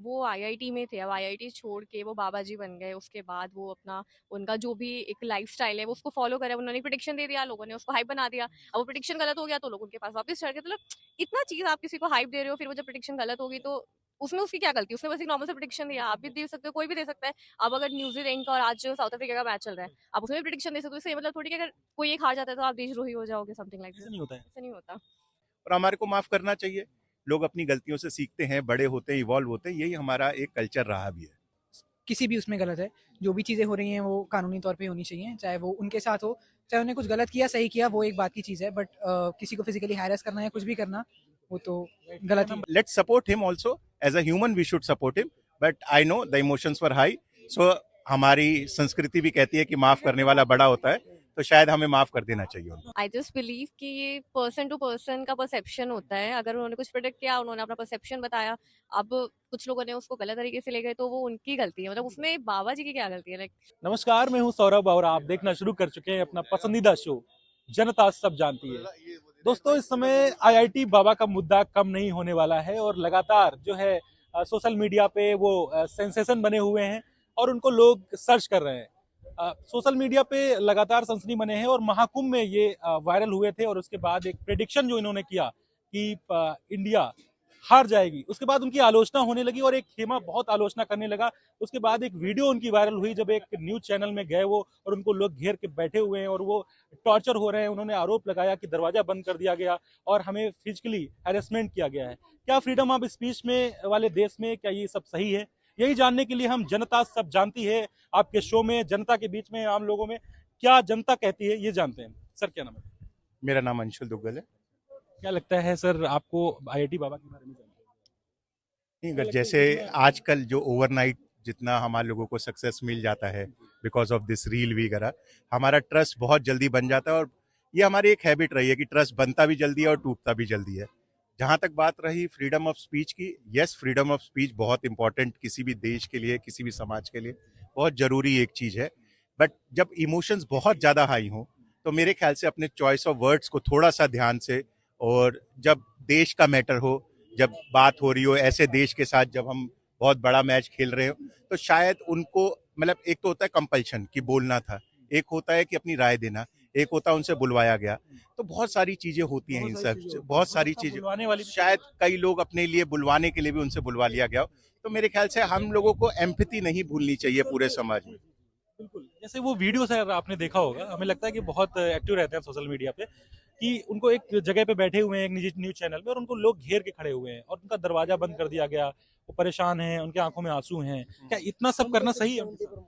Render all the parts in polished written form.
वो आईआईटी में थे, अब आईआईटी छोड़ के वो बाबा जी बन गए। उसके बाद वो अपना उनका जो भी एक लाइफ़स्टाइल है वो उसको फ़ॉलो करे। उन्होंने प्रेडिक्शन दे दिया, लोगों ने उसको हाइप बना दिया। अब वो प्रेडिक्शन गलत हो गया तो लोग उनके पास वापस चढ़ गए। तो मतलब इतना चीज़ आप किसी को हाइप दे रहे हो, फिर वो जब प्रेडिक्शन गलत होगी तो उसमें उसकी क्या गलती? उसने बस एक नॉर्मल सा प्रेडिक्शन दिया, आप भी दे सकते हो, कोई भी दे सकता है। अब अगर न्यूज़ीलैंड का और आज साउथ अफ्रीका का मैच चल रहा है, आप उसमें भी प्रेडिक्शन दे सकते हो। इससे ये मतलब थोड़ी कि अगर कोई एक हार जाता है तो आप देशद्रोही हो जाओगे, समथिंग लाइक दिस। ऐसा नहीं होता है। ऐसा नहीं होता। और हमारे को माफ करना चाहिए। लोग अपनी गलतियों से सीखते हैं, बड़े होते हैं, इवॉल्व होते हैं, यही हमारा एक कल्चर रहा भी है। किसी भी उसमें गलत है। जो भी चीज़ें हो रही हैं वो कानूनी तौर पे होनी चाहिए, चाहे वो उनके साथ हो, चाहे उन्हें कुछ गलत किया, सही किया, वो एक बात की चीज़ है। बट किसी को फिज़िकली हैरेस करना या कुछ भी करना, वो तो गलत ही है। Let's support him also. As a human, we should support him. But I know the emotions were high. So हमारी संस्कृति भी कहती है कि माफ करने वाला बड़ा होता है, तो शायद हमें माफ कर देना चाहिए उनको। आई जस्ट बिलीव कि ये पर्सन टू पर्सन का परसेप्शन होता है। अगर उन्होंने कुछ प्रोडक्ट किया, उन्होंने अपना परसेप्शन बताया, अब कुछ लोगों ने उसको गलत तरीके से ले गए तो वो उनकी गलती है। मतलब उसमें बाबा जी की क्या गलती है? लाइक नमस्कार, मैं हूं सौरभ और आप देखना शुरू कर चुके हैं अपना पसंदीदा शो जनता सब जानती है। दोस्तों, इस समय आईआईटी बाबा का मुद्दा कम नहीं होने वाला है और लगातार जो है सोशल मीडिया पे वो सेंसेशन बने हुए हैं और उनको लोग सर्च कर रहे हैं। सोशल मीडिया पे लगातार सनसनी बने हैं और महाकुंभ में ये वायरल हुए थे और उसके बाद एक प्रेडिक्शन जो इन्होंने किया कि इंडिया हार जाएगी, उसके बाद उनकी आलोचना होने लगी और एक खेमा बहुत आलोचना करने लगा। उसके बाद एक वीडियो उनकी वायरल हुई जब एक न्यूज चैनल में गए वो और उनको लोग घेर के बैठे हुए हैं और वो टॉर्चर हो रहे हैं। उन्होंने आरोप लगाया कि दरवाजा बंद कर दिया गया और हमें फिजिकली हैरेसमेंट किया गया है। क्या फ्रीडम ऑफ स्पीच में वाले देश में क्या ये सब सही है? यही जानने के लिए हम जनता सब जानती है आपके शो में जनता के बीच में आम लोगों में क्या जनता कहती है ये जानते हैं। सर, क्या नाम है? मेरा नाम अंशुल दुग्गल है। क्या लगता है सर आपको आईआईटी बाबा के बारे में जानना नहीं, अगर जैसे आजकल जो ओवरनाइट जितना हमारे लोगों को सक्सेस मिल जाता है बिकॉज ऑफ दिस रील वगैरह, हमारा ट्रस्ट बहुत जल्दी बन जाता है। और ये हमारी एक हैबिट रही है कि ट्रस्ट बनता भी जल्दी है और टूटता भी जल्दी है। जहाँ तक बात रही फ्रीडम ऑफ स्पीच की, यस, फ्रीडम ऑफ स्पीच बहुत इंपॉर्टेंट किसी भी देश के लिए, किसी भी समाज के लिए बहुत जरूरी एक चीज है। बट जब इमोशंस बहुत ज्यादा हाई हों तो मेरे ख्याल से अपने चॉइस ऑफ वर्ड्स को थोड़ा सा ध्यान से, और जब देश का मैटर हो, जब बात हो रही हो ऐसे देश के साथ, जब हम बहुत बड़ा मैच खेल रहे हो, तो शायद उनको, मतलब एक तो होता है कंपल्शन कि बोलना था, एक होता है कि अपनी राय देना, एक होता है उनसे बुलवाया गया। तो बहुत सारी चीजें होती हैं इन सब, बहुत सारी चीजें, बुलवाने वाली शायद कई लोग अपने लिए बुलवाने के लिए भी उनसे बुलवा लिया गया हो। तो मेरे ख्याल से हम लोगों को एम्पैथी नहीं भूलनी चाहिए पूरे समाज में। बिल्कुल। जैसे वो वीडियो सर आपने देखा होगा, हमें लगता है कि बहुत एक्टिव रहते हैं सोशल मीडिया पे कि उनको एक जगह पे बैठे हुए हैं एक निजी न्यूज चैनल में और उनको लोग घेर के खड़े हुए हैं और उनका दरवाजा बंद कर दिया गया। वो परेशान हैं, उनकी आंखों में आंसू हैं। क्या इतना सब करना सही है उनके साथ?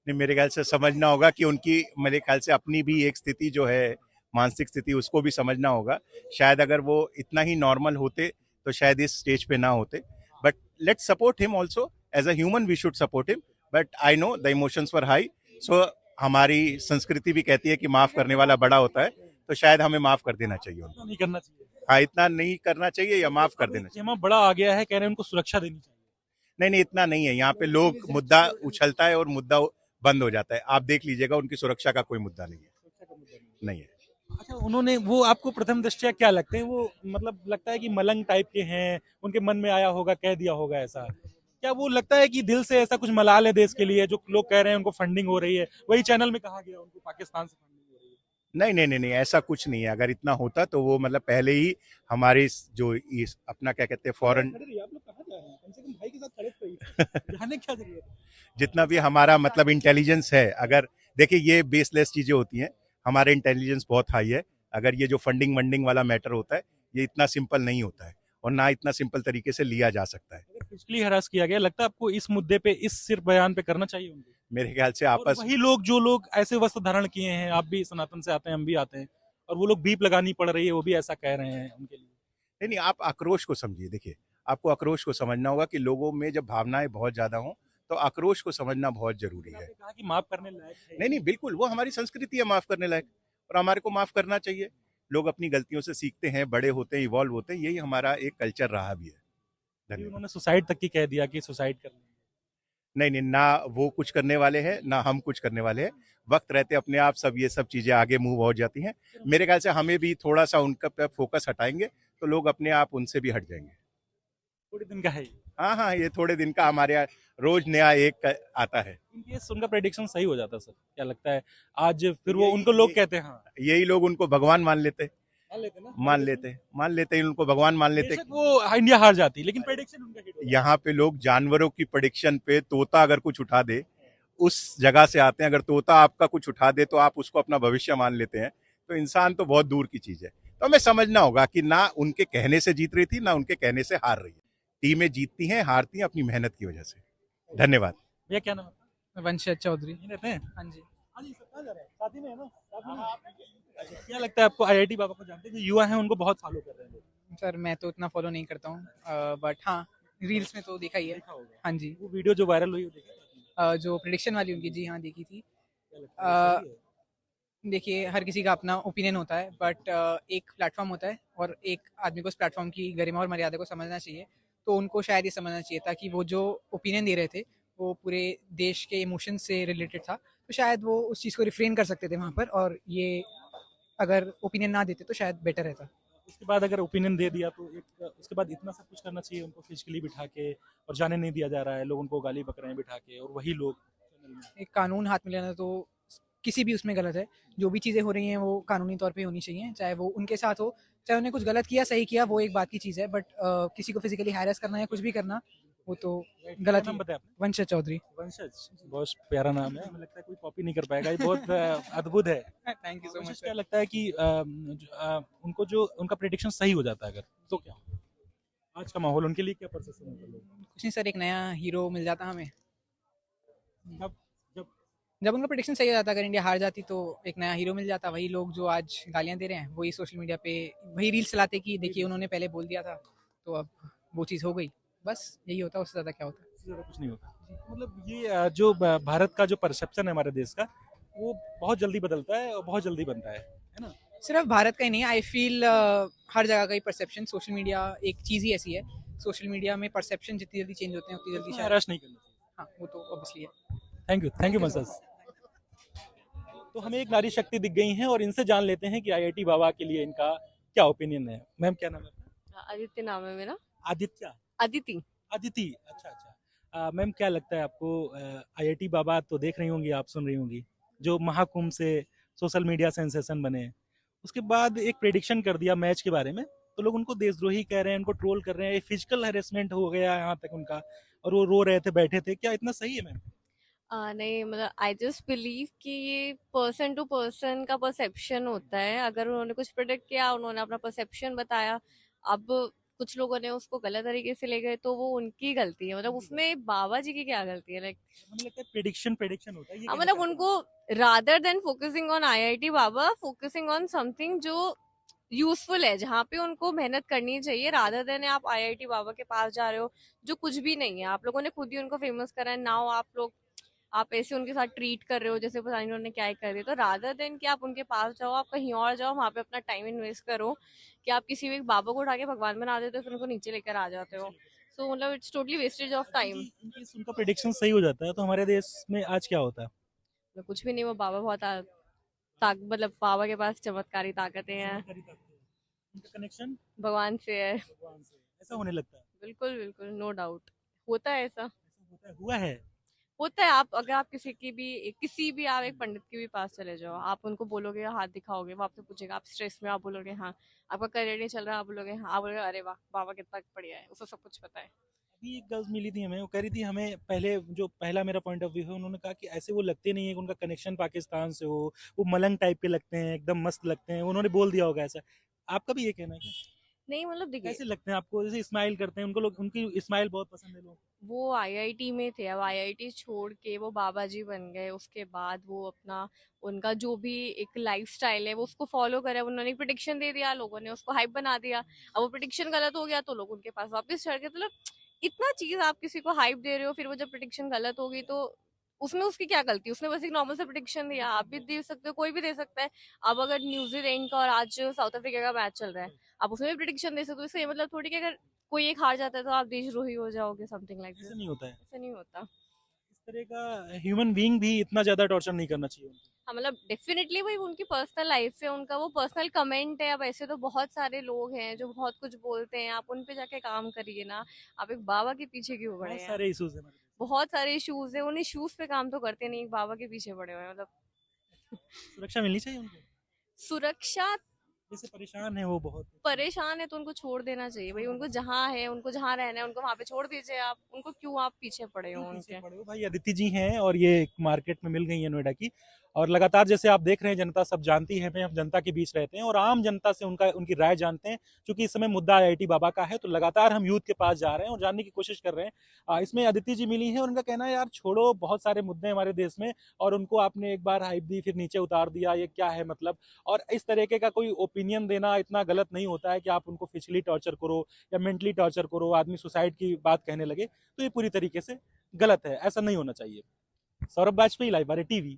नहीं, मेरे ख्याल से समझना होगा कि उनकी, मेरे ख्याल से अपनी भी एक स्थिति जो है, मानसिक स्थिति, उसको भी समझना होगा। शायद अगर वो इतना ही नॉर्मल होते तो शायद इस स्टेज पे ना होते। But let's support him also. As a human we should support him. But I know the emotions were high. So हमारी संस्कृति भी कहती है कि माफ करने वाला बड़ा होता है, तो शायद हमें माफ कर देना चाहिए उनको। नहीं करना चाहिए। हाँ, इतना नहीं करना चाहिए या माफ कर देना चाहिए। खेमा बड़ा आ गया है, कह रहे हैं उनको सुरक्षा देनी चाहिए। नहीं नहीं, इतना नहीं है। यहाँ पे लोग, मुद्दा उछलता है और मुद्दा बंद हो जाता है। आप देख लीजिएगा, उनकी सुरक्षा का कोई मुद्दा नहीं है, नहीं है। अच्छा, उन्होंने वो आपको प्रथम दृष्टया क्या लगते हैं? वो मतलब लगता है कि मलंग टाइप के हैं, उनके मन में आया होगा, कह दिया होगा ऐसा। क्या वो लगता है कि दिल से ऐसा कुछ मलाल है देश के लिए, जो लोग कह रहे हैं उनको फंडिंग हो रही है, वही चैनल में कहा गया उनको पाकिस्तान से फंडिंग हो रही है? नहीं नहीं नहीं नहीं, ऐसा कुछ नहीं है। अगर इतना होता तो वो मतलब पहले ही हमारे जो इस अपना क्या कहते हैं फॉरेन खड़े रहिए, आप लोग कहाँ जा रहे हैं? कम से कम भाई के साथ खड़े तो रहिए। जाने क्या जरूरत है? जितना भी हमारा मतलब इंटेलिजेंस है, अगर देखिए ये बेसलेस चीजें होती हैं, हमारे इंटेलिजेंस बहुत हाई है। अगर ये जो फंडिंग वंडिंग वाला मैटर होता है, ये इतना सिंपल नहीं होता है और ना इतना सिंपल तरीके से लिया जा सकता है। अगर फिजिकली हरास किया गया, लगता है आपको इस मुद्दे पे इस सिर्फ बयान पे करना चाहिए उनको? मेरे ख्याल से और आपस, वही लोग जो लोग ऐसे वस्त्र धारण किए हैं, आप भी सनातन से आते हैं, हम भी आते हैं, और वो लोग बीप लगानी पड़ रही है, वो भी ऐसा कह रहे हैं उनके लिए। नहीं नहीं, आप आक्रोश को समझिए। देखिए, आपको आक्रोश को समझना होगा कि लोगों में जब भावनाएं बहुत ज्यादा हों तो आक्रोश को समझना बहुत जरूरी है। आपने कहा कि माफ करने लायक है। नहीं नहीं, बिल्कुल, वो हमारी संस्कृति है माफ करने लायक, और हमारे को माफ करना चाहिए। लोग अपनी गलतियों से सीखते हैं, बड़े होते हैं, इवॉल्व होते हैं, यही हमारा एक कल्चर रहा भी है। अभी धन्यवाद। उन्होंने सुसाइड तक की कह दिया कि सुसाइड कर लेंगे। नहीं नहीं, ना वो कुछ करने वाले हैं ना हम कुछ करने वाले हैं। वक्त रहते अपने आप सब ये सब चीजें आगे मूव हो जाती हैं। मेरे ख्याल से हमें भी थोड़ा सा उनका पे फोकस हटाएंगे तो लोग अपने आप उनसे भी हट जाएंगे। थोड़े दिन का है ये। हाँ हाँ, ये थोड़े दिन का हमारे यहाँ रोज नया एक आता है। इनकेस उनका प्रेडिक्शन सही हो जाता सर, क्या लगता है आज फिर वो यही- उनको लोग ये- कहते हैं हाँ यही लोग उनको भगवान मान लेते, मान लेते ना मान लेते उनको भगवान मान लेते। बेशक वो इंडिया हार जाती लेकिन प्रेडिक्शन उनका हिट होता यहाँ पे लोग जानवरों की प्रेडिक्शन पे तोता अगर कुछ उठा दे, उस जगह से आते हैं। अगर तोता आपका कुछ उठा दे तो आप उसको अपना भविष्य मान लेते हैं। तो इंसान तो बहुत दूर की चीज है। तो हमें समझना होगा कि ना उनके कहने से जीत रही थी, ना उनके कहने से हार रही है। टीमें जीतती हैं, हारती हैं अपनी मेहनत की वजह से। धन्यवाद। भैया क्या नाम है? वंशज चौधरी। यहीं रहते हैं? हाँ जी। हाँ जी सर, कहाँ जा रहे हैं? साथ ही में है ना? साथ में? अच्छा, क्या लगता है आपको आईआईटी बाबा को जानते हैं? जो युवा हैं उनको बहुत फॉलो कर रहे हैं लोग। सर मैं तो इतना फॉलो नहीं करता हूँ, बट हाँ रील्स में तो देखा ही है। देखा होगा। हाँ जी। वो वीडियो जो वायरल हुई वो देखा आपने? जो प्रिडिक्शन वाली उनकी, जी हाँ देखी थी। क्या लगता है सही है? देखिए हर किसी का अपना ओपिनियन होता है, बट एक प्लेटफॉर्म होता है और एक आदमी को उस प्लेटफॉर्म की गरिमा और मर्यादा को समझना चाहिए। तो उनको शायद ये समझना चाहिए था कि वो जो ओपिनियन दे रहे थे वो पूरे देश के इमोशन से रिलेटेड था, तो शायद वो उस चीज़ को रिफ्रेन कर सकते थे वहाँ पर, और ये अगर ओपिनियन ना देते तो शायद बेटर रहता। उसके बाद अगर ओपिनियन दे दिया तो एक उसके बाद इतना सब कुछ करना चाहिए उनको फिजिकली बिठा के, और जाने नहीं दिया जा रहा है, लोग उनको गाली बक रहे हैं बिठा के, और वही लोग चैनल में। एक कानून हाथ में लेना तो किसी भी उसमें गलत है। जो भी चीज़ें हो रही हैं वो कानूनी तौर पे होनी चाहिए, चाहे वो उनके साथ हो, चाहे उन्हें कुछ गलत किया सही किया वो एक बात की चीज़ है, बट किसी को फिजिकली हैरेस करना या कुछ भी करना वो तो क्या गलत ही नाम है। बताया आपने? वंशज चौधरी। वंशज, बहुत प्यारा नाम है, हमें लगता है कोई कॉपी नहीं कर पाएगा, ये बहुत अद्भुत है। थैंक यू सो वंशज, मच क्या सर। लगता है कि उनको जो उनका प्रेडिक्शन सही हो जाता है अगर, तो क्या आज का माहौल उनके लिए क्या परसेप्शन होगा लोग? कुछ नहीं सर, एक नया हीरो मिल जाता हमें। जब जब जब उनका प्रेडिक्शन सही हो जाता, अगर इंडिया हार जाती तो एक नया हीरो मिल जाता। वही लोग जो आज गालियां दे रहे हैं वही सोशल मीडिया पे वही रील्स चलाते कि देखिए उन्होंने पहले बोल दिया था, तो अब वो चीज़ हो गई। बस यही होता, उससे ज़्यादा क्या होता। इससे ज्यादा कुछ नहीं होता। मतलब ये जो भारत का जो परसेप्शन है हमारे देश का, वो बहुत जल्दी बदलता है और बहुत जल्दी बनता है ना? सिर्फ भारत का ही नहीं, आई फील हर जगह का ही परसेप्शन, सोशल मीडिया एक चीज़ ही ऐसी है। सोशल मीडिया में परसेप्शन जितनी जल्दी चेंज होते हैं उतनी जल्दी इसमें शायद। हराश नहीं करना चाहिए। हाँ वो तो ऑब्वियसली है। थैंक यू मनसस। तो हमें एक नारी शक्ति दिख गई हैं और इनसे जान लेते हैं कि आईआईटी बाबा के लिए इनका क्या ओपिनियन है। मैम क्या नाम है आपका? आदित्य नाम है मेरा। आदित्य। अदिति। अदिति, अच्छा अच्छा। मैम क्या लगता है आपको, आईआईटी बाबा तो देख रही होंगी, आप सुन रही होंगी, जो महाकुंभ से सोशल मीडिया सेंसेशन बने, उसके बाद एक प्रेडिक्शन कर दिया मैच के बारे में, तो लोग उनको देशद्रोही कह रहे हैं, उनको ट्रोल कर रहे हैं, फिजिकल हैरेसमेंट हो गया यहाँ तक उनका, और वो रो रहे थे, बैठे थे, क्या इतना सही है मैम? नहीं मतलब आई जस्ट बिलीव कि ये पर्सन टू पर्सन का परसेप्शन होता है। अगर उन्होंने कुछ प्रोडक्ट किया, उन्होंने अपना परसेप्शन बताया, अब कुछ लोगों ने उसको गलत तरीके से ले गए तो वो उनकी गलती है। मतलब उसमें बाबा जी की क्या गलती है? लाइक हमें लगता है प्रेडिक्शन प्रेडिक्शन होता है ये कहना मतलब चाहते हैं। उनको rather than focusing on IIT Baba, focusing on something जो यूजफुल है, जहाँ पे उनको मेहनत करनी चाहिए, रादर देन आप आईआईटी बाबा के पास जा रहे हो जो कुछ भी नहीं है। आप लोगों ने खुद ही उनको फेमस करा है, नाउ आप लोग आप ऐसे उनके साथ ट्रीट कर रहे हो जैसे पता नहीं उन्होंने क्या ही कर दिया। तो रादर देन कि आप उनके पास जाओ, आप कहीं और जाओ, वहां पे अपना टाइम इन्वेस्ट करो। कि आप किसी भी एक बाबा को उठा के भगवान बना देते हो, फिर उनको नीचे लेकर आ जाते हो। सो मतलब it's totally wastage of time. उनका प्रेडिक्शन सही हो जाता है तो हमारे देश में आज क्या होता है? कुछ भी नहीं, वो बाबा बहुत मतलब बाबा के पास चमत्कारी ताकतें हैं, चमत्कारी ताकत है। उनका कनेक्शन भगवान से है। भगवान से ऐसा होने लगता है। बिल्कुल बिल्कुल, नो डाउट होता है ऐसा। ऐसा होता है, हुआ है। होता है। आप अगर आप किसी भी आप एक पंडित के भी पास चले जाओ, आप उनको बोलोगे, हाथ दिखाओगे, वो आपसे पूछेगा आप स्ट्रेस में, आप बोलोगे हाँ। आपका करियर नहीं चल रहा, आप बोलोगे हाँ, आप बोलोगे अरे वाह बाबा कितना बढ़िया है, उसको सब कुछ पता है। अभी एक गर्ल्स मिली थी हमें, वो कह रही थी हमें, पहले जो पहला मेरा पॉइंट ऑफ व्यू है, उन्होंने कहा कि ऐसे वो लगते नहीं है कि उनका कनेक्शन पाकिस्तान से हो, वो मलंग टाइप के लगते हैं, एकदम मस्त लगते हैं, उन्होंने बोल दिया होगा ऐसा। आपका भी ये कहना है क्या? नहीं मतलब देखिए, कैसे लगते हैं आपको? जैसे स्माइल करते हैं, उनको लोग उनकी स्माइल बहुत पसंद है लोग। वो आईआईटी में थे, अब आईआईटी छोड़ के वो बाबा जी बन गए। उसके बाद वो अपना उनका जो भी एक लाइफस्टाइल है वो उसको फॉलो करे। अब उन्होंने प्रिडिक्शन दे दिया, लोगों ने उसको हाइप बना दिया। अब वो प्रिडिक्शन गलत हो गया तो लोग उनके पास वापस चढ़ गए। मतलब इतना चीज आप किसी को हाइप दे रहे हो, फिर वो जब प्रिडिक्शन गलत होगी तो उसमें उसकी क्या गलती? उसने बस एक नॉर्मल सा प्रिडिक्शन दिया, आप भी दे सकते हो, कोई भी दे सकता है। अब अगर न्यूजीलैंड का और आज साउथ अफ्रीका का मैच चल रहा है, आप उसमें भी प्रिडिक्शन दे सकते हो। इसका ये मतलब थोड़ी कि अगर कोई एक हार जाता है तो आप देशद्रोही हो जाओगे, समथिंग लाइक दिस। ऐसा नहीं होता है। ऐसा नहीं होता। तरह का ह्यूमन बीइंग भी इतना ज्यादा टॉर्चर नहीं करना चाहिए उनको। हाँ मतलब डेफिनेटली भाई उनकी पर्सनल लाइफ है, उनका वो पर्सनल कमेंट है। अब ऐसे तो बहुत सारे लोग हैं जो बहुत कुछ बोलते हैं, आप उन पे जाके काम करिए ना। आप एक बाबा के पीछे क्यों पड़े बहुत हैं? सारे इश्यूज है हमारे देश में। बहुत सारे इश्यूज है, उन इश्यूज पे काम तो करते नहीं, एक बाबा के पीछे पड़े हुए हैं मतलब। सुरक्षा मिलनी चाहिए उनको, सुरक्षा। जैसे परेशान है वो बहुत। परेशान है तो उनको छोड़ देना चाहिए भाई, उनको जहाँ है, उनको जहाँ रहना है, उनको वहां पे छोड़ दीजिए। आप उनको क्यों आप पीछे पड़े क्यों हो पीछे उनके? पड़े हो भाई? अदिति जी हैं और ये एक मार्केट में मिल गई है नोएडा की, और लगातार जैसे आप देख रहे हैं जनता सब जानती है, हम जनता के बीच रहते हैं और आम जनता से उनकी राय जानते हैं। क्योंकि इस समय मुद्दा आईआईटी बाबा का है, तो लगातार हम यूथ के पास जा रहे हैं और जानने की कोशिश कर रहे हैं। इसमें अदिति जी मिली है और उनका कहना है यार छोड़ो, बहुत सारे मुद्दे हैं हमारे देश में और उनको आपने एक बार हाइप दी फिर नीचे उतार दिया, ये क्या है मतलब। और इस तरीके का कोई ओपिनियन देना इतना गलत नहीं होता है कि आप उनको फिजिकली टॉर्चर करो या मेंटली टॉर्चर करो, आदमी सुसाइड की बात कहने लगे, तो ये पूरी तरीके से गलत है, ऐसा नहीं होना चाहिए। सौरभ वाजपेयी, लाइव बारे टीवी।